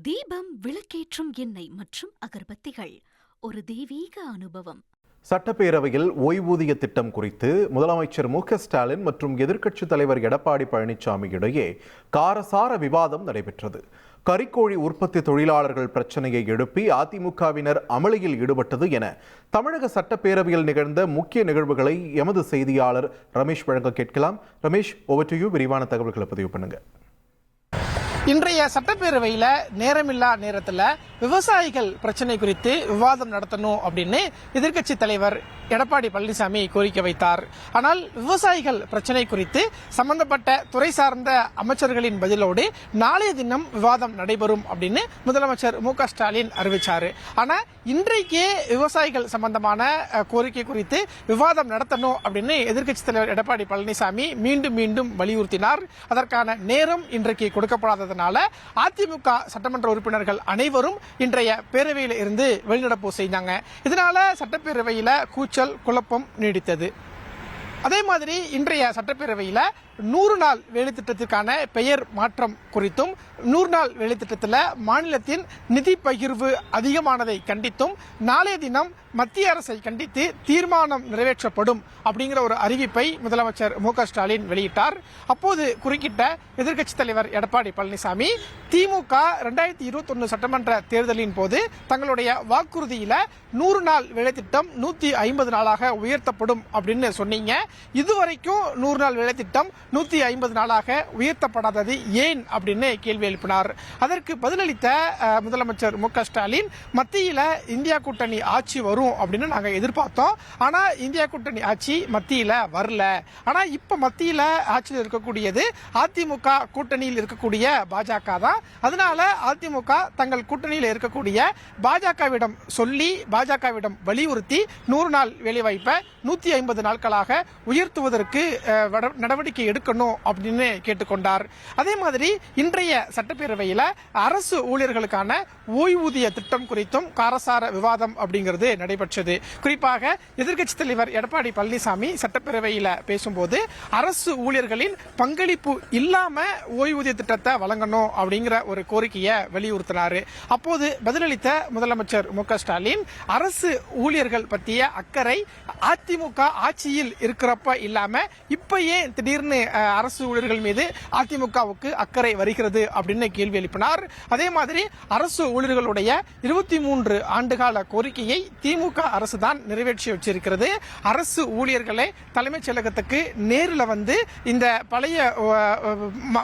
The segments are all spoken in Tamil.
தீபம், விளக்கேற்றும் எண்ணெய் மற்றும் அகர்பத்திகள் ஒரு தெய்வீக அனுபவம். சட்டப்பேரவையில் ஓய்வூதிய திட்டம் குறித்து முதலமைச்சர் மு.க.ஸ்டாலின் மற்றும் எதிர்க்கட்சித் தலைவர் எடப்பாடி பழனிசாமி இடையே காரசார விவாதம் நடைபெற்றது. கறிக்கோழி உற்பத்தி தொழிலாளர்கள் பிரச்சனையை எழுப்பி அதிமுகவினர் அமளியில் ஈடுபட்டது என தமிழக சட்டப்பேரவையில் நிகழ்ந்த முக்கிய நிகழ்வுகளை எமது செய்தியாளர் ரமேஷ் வழங்க கேட்கலாம். Ramesh, over to you. விரிவான தகவல்களை பதிவு பண்ணுங்க. இன்றைய சட்டப்பேரவையில நேரமில்லா நேரத்தில் விவசாயிகள் பிரச்சனை குறித்து விவாதம் நடத்தணும் அப்படின்னு எதிர்க்கட்சி தலைவர் எடப்பாடி பழனிசாமி கோரிக்கை வைத்தார். ஆனால் விவசாயிகள் பிரச்சனை குறித்து சம்பந்தப்பட்ட துறை சார்ந்த அமைச்சர்களின் பதிலோடு நாளைய தினம் விவாதம் நடைபெறும் அப்படின்னு முதலமைச்சர் மு.க.ஸ்டாலின் அறிவிச்சாரு. ஆனா இன்றைக்கே விவசாயிகள் சம்பந்தமான கோரிக்கை குறித்து விவாதம் நடத்தணும் அப்படின்னு எதிர்க்கட்சி தலைவர் எடப்பாடி பழனிசாமி மீண்டும் மீண்டும் வலியுறுத்தினார். அதற்கான நேரம் இன்றைக்கு கொடுக்கப்படாதது அதிமுக சட்டமன்ற உறுப்பினர்கள் அனைவரும் இன்றைய பேரவையில் இருந்து வெளிநடப்பு செய்தாங்க. இதனால சட்டப்பேரவையில் கூச்சல் குழப்பம் நீடித்தது. அதே மாதிரி இன்றைய சட்டப்பேரவையில் 100 நாள் வேலை திட்டத்திற்கான பெயர் மாற்றம் குறித்தும் 100 நாள் வேலை திட்டத்தில் மாநிலத்தின் நிதி பகிர்வு அதிகமானதை கண்டித்தும் நாளைய தினம் மத்திய அரசை கண்டித்து தீர்மானம் நிறைவேற்றப்படும் அப்படிங்கிற ஒரு அறிவிப்பை முதலமைச்சர் மு.க.ஸ்டாலின் வெளியிட்டார். அப்போது குறுக்கிட்ட எதிர்க்கட்சித் தலைவர் எடப்பாடி பழனிசாமி, திமுக 2021 சட்டமன்ற தேர்தலின் போது தங்களுடைய வாக்குறுதியில 100 நாள் வேலை திட்டம் 150 நாளாக உயர்த்தப்படும் அப்படின்னு சொன்னீங்க. இதுவரைக்கும் 100 நாள் வேலை திட்டம் 150 நாளாக உயர்த்தப்படாதது ஏன் அப்படின்னு கேள்வி எழுப்பினார். அதற்கு பதிலளித்த முதலமைச்சர் மு.க.ஸ்டாலின், மத்தியில இந்தியா கூட்டணி ஆட்சி வரும் அப்படின்னு நாங்க எதிர்பார்த்தோம். ஆனா இந்தியா கூட்டணி ஆட்சி மத்தியில வரல. ஆனா இப்ப மத்தியில ஆட்சியில் இருக்கக்கூடியது அதிமுக கூட்டணியில் இருக்கக்கூடிய பாஜக தான். அதனால அதிமுக தங்கள் கூட்டணியில் இருக்கக்கூடிய பாஜகவிடம் சொல்லி பாஜகவிடம் வலியுறுத்தி 100 நாள் வேலைவாய்ப்பை 150 நாட்களாக உயர்த்துவதற்கு நடவடிக்கை எடுக்கணும் அப்படின்னு கேட்டுக்கொண்டார். அதே மாதிரி இன்றைய சட்டப்பேரவையில் அரசு ஊழியர்களுக்கான ஓய்வூதிய திட்டம் குறித்தும் காரசார விவாதம் அப்படிங்கிறது நடைபெற்றது. குறிப்பாக எதிர்க்கட்சித் தலைவர் எடப்பாடி பழனிசாமி சட்டப்பேரவையில் பேசும்போது அரசு ஊழியர்களின் பங்களிப்பு இல்லாம ஓய்வூதிய திட்டத்தை வழங்கணும் அப்படிங்கிற ஒரு கோரிக்கையை வலியுறுத்தினார். அப்போது பதிலளித்த முதலமைச்சர் மு.க.ஸ்டாலின், அரசு ஊழியர்கள் பற்றிய அக்கறை அதிமுக ஆட்சியில் இருக்கிறப்ப இல்லாம இப்ப ஏன் திடீர்னு அரசு ஊழியர்கள் மீது அதிமுகவுக்கு அக்கறை வருகிறது அப்படின்னு கேள்வி எழுப்பினார். அதே மாதிரி அரசு ஊழியர்களுடைய 23 ஆண்டுகால கோரிக்கையை திமுக அரசு தான் நிறைவேற்றி வச்சிருக்கிறது. அரசு ஊழியர்களை தலைமைச் செயலகத்துக்கு நேரில் வந்து இந்த பழைய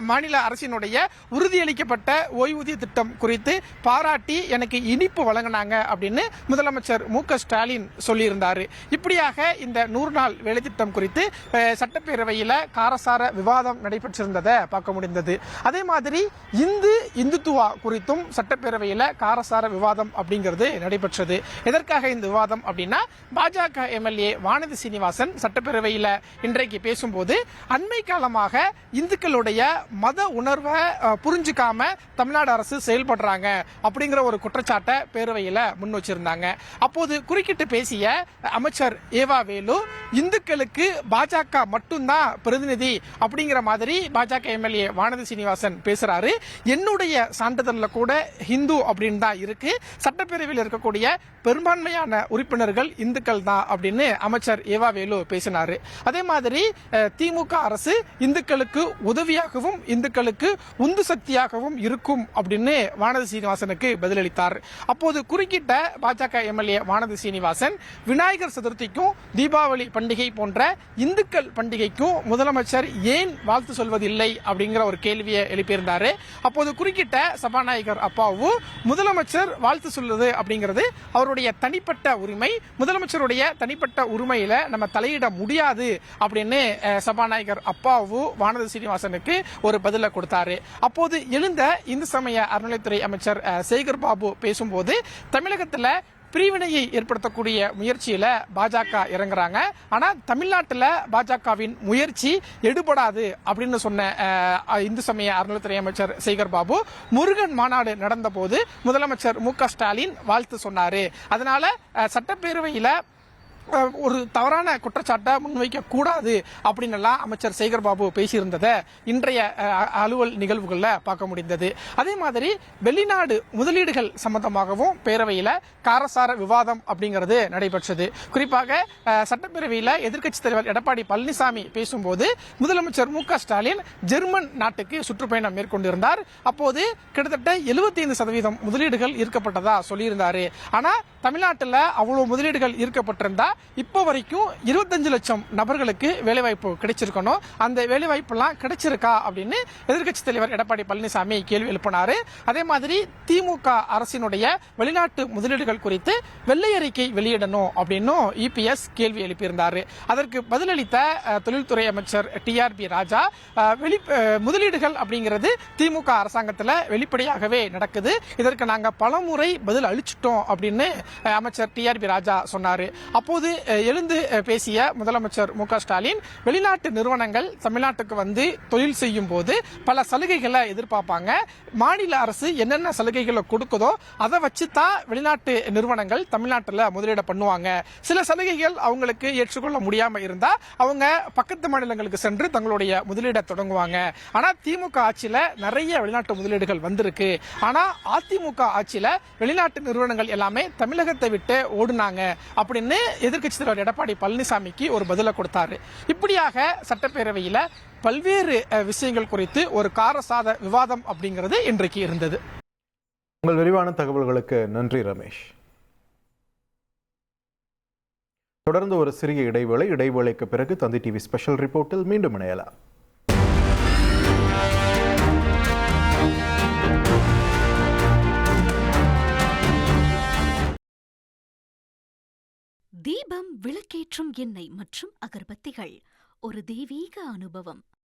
மாநில அரசினுடைய உறுதியளிக்கப்பட்ட ஓய்வூதிய திட்டம் குறித்து பாராட்டி எனக்கு இனிப்பு வழங்கினாங்க அப்படின்னு முதலமைச்சர் மு.க.ஸ்டாலின் சொல்லியிருந்தார். இப்படியாக இந்த 100 நாள் வேலை திட்டம் குறித்து சட்டப்பேரவையில் காரசார விவாதம் நடைபெற்றிருந்ததை பார்க்க முடிந்தது. அதே மாதிரி இந்துத்துவா குறித்தும் சட்டப்பேரவையில் காரசார விவாதம் அப்படிங்கிறது நடைபெற்றது. எதற்காக இந்த விவாதம் அப்படின்னா, பாஜக எம்எல்ஏ வானதி சீனிவாசன் சட்டப்பேரவையில் இன்றைக்கு பேசும்போது அண்மை காலமாக இந்துக்களுடைய மத உணர்வை புரிஞ்சுக்காம தமிழ்நாடு அரசு செயல்படுறாங்க அப்படிங்கிற ஒரு குற்றச்சாட்டை பேரவையில் முன் வச்சிருந்தாங்க. அப்போது குறுக்கிட்டு பேசிய அமைச்சர் ஏவா வேலு, இந்துக்களுக்கு பாஜக மட்டும்தான் பிரதிநிதி அப்படிங்கிற மாதிரி பாஜக எம்எல்ஏ வானதி சீனிவாசன் பேசுறாரு. என்னுடைய சான்றிதழ்ல கூட ஹிந்து அப்படின்னு தான் இருக்கு. சட்டப்பேரவையில் இருக்கக்கூடிய பெரும்பான்மையான உறுப்பினர்கள் இந்துக்கள் தான் அப்படின்னு அமைச்சர் ஏவா வேலு பேசினாரு. அதே மாதிரி திமுக அரசு இந்துக்களுக்கு உதவியாகவும் இந்துக்களுக்கு உந்து சக்தியாகவும் இருக்கும் அப்படின்னு வானதி சீனிவாசனுக்கு பதிலளித்தார். அப்போது குறுக்கிட்ட பாஜக எம்எல்ஏ வானதி சீனிவாசன், விநாயகர் சதுர்த்திக்கும் தீபாவளி பண்டிகை போன்ற இந்துக்கள் பண்டிகைக்கும் முதலமைச்சர் ஏன் வாழ்த்து சொல்வதில்லை அப்படிங்கிற ஒரு கேள்வியை எழுப்பியிருந்தாரு. அப்போது குறுக்கிட்ட சபாநாயகர் அப்பாவு, முதலமைச்சர் வாழ்த்து சொல்வது அப்படிங்கிறது அவருடைய தனிப்பட்ட உரிமை, முதலமைச்சருடைய தனிப்பட்ட உரிமையில நம்ம தலையிட முடியாது அப்படின்னு சபாநாயகர் அப்பாவு வானதி சீனிவாசனுக்கு ஒரு பதில கொடுத்தாரு. அப்போது எழுந்த இந்து சமய அறநிலைத்துறை அமைச்சர் சேகர் பாபு பேசும்போது, தமிழகத்தில் பிரிவினையை ஏற்படுத்தக்கூடிய முயற்சியில பாஜக இறங்குறாங்க. ஆனா தமிழ்நாட்டில் பாஜகவின் முயற்சி எடுபடாது அப்படின்னு சொன்ன இந்து சமய அறநிலைத்துறை அமைச்சர் சேகர் பாபு, முருகன் மாநாடு நடந்த போது முதலமைச்சர் மு.க.ஸ்டாலின் வாழ்த்து சொன்னாரு. அதனால சட்டப்பேரவையில் ஒரு தவறான குற்றச்சாட்டை முன்வைக்க கூடாது அப்படின்னு எல்லாம் அமைச்சர் சேகர் பாபு பேசியிருந்ததை இன்றைய அலுவல் நிகழ்வுகளில் பார்க்க முடிந்தது. அதே மாதிரி வெளிநாடு முதலீடுகள் சம்பந்தமாகவும் பேரவையில் காரசார விவாதம் அப்படிங்கிறது நடைபெற்றது. குறிப்பாக சட்டப்பேரவையில் எதிர்க்கட்சித் தலைவர் எடப்பாடி பழனிசாமி பேசும்போது முதலமைச்சர் மு.க. ஸ்டாலின் ஜெர்மன் நாட்டுக்கு சுற்றுப்பயணம் மேற்கொண்டிருந்தார். அப்போது கிட்டத்தட்ட 75% முதலீடுகள் ஈர்க்கப்பட்டதா சொல்லியிருந்தாரு. ஆனா தமிழ்நாட்டில் அவ்வளவு முதலீடுகள் ஈர்க்கப்பட்டிருந்தா இப்போ வரைக்கும் 25 லட்சம் நபர்களுக்கு வேலைவாய்ப்பு கிடைச்சிருக்கணும். அந்த வேலைவாய்ப்பெல்லாம் கிடைச்சிருக்கா அப்படின்னு எதிர்க்கட்சித் தலைவர் எடப்பாடி பழனிசாமி கேள்வி எழுப்பினாரு. அதே மாதிரி திமுக அரசினுடைய வெளிநாட்டு முதலீடுகள் குறித்து வெள்ளை அறிக்கை வெளியிடணும் அப்படின்னு இபிஎஸ் கேள்வி எழுப்பியிருந்தாரு. அதற்கு பதிலளித்த தொழில்துறை அமைச்சர் TRP ராஜா, முதலீடுகள் அப்படிங்கிறது திமுக அரசாங்கத்தில் வெளிப்படையாகவே நடக்குது, இதற்கு நாங்க பலமுறை பதில் அளிச்சிட்டோம் அப்படின்னு அமைச்சர் TRP ராஜா சொன்னாரு. அப்போது எழுந்து பேசிய முதலமைச்சர் மு.க. ஸ்டாலின், வெளிநாட்டு நிறுவனங்கள் தமிழ்நாட்டுக்கு வந்து தொழில் செய்யும் போது பல சலுகைகளை எதிர்பார்ப்பாங்க. மாநில அரசு என்னென்ன சலுகைகளை கொடுக்குதோ அதை வச்சுதான் வெளிநாட்டு நிறுவனங்கள் தமிழ்நாட்டில் முதலீடு பண்ணுவாங்க. சில சலுகைகள் அவங்களுக்கு ஏற்றுக்கொள்ள முடியாம இருந்தா அவங்க பக்கத்து மாநிலங்களுக்கு சென்று தங்களுடைய முதலீடை தொடங்குவாங்க. ஆனா திமுக ஆட்சியில நிறைய வெளிநாட்டு முதலீடுகள் வந்திருக்கு. ஆனா அதிமுக ஆட்சியில வெளிநாட்டு நிறுவனங்கள் எல்லாமே தமிழகத்தை விட்டு ஓடுனாங்க அப்படின்னு எதிர்க்கட்சித் தலைவர் எடப்பாடி பழனிசாமிக்கு ஒரு பதிலை கொடுத்தாரு. இப்படியாக சட்டப்பேரவையில் பல்வேறு விஷயங்கள் குறித்து ஒரு காரசார விவாதம் அப்படிங்கிறது இன்றைக்கு இருந்தது. உங்கள் விரிவான தகவல்களுக்கு நன்றி ரமேஷ். தொடர்ந்து ஒரு சிறிய இடைவேளைக்கு பிறகு தந்தி டிவி ஸ்பெஷல் ரிப்போர்ட்டில் மீண்டும் இணையலாம். தீபம், விளக்கேற்றும் எண்ணெய் மற்றும் அகர்பத்திகள் ஒரு தெய்வீக அனுபவம்.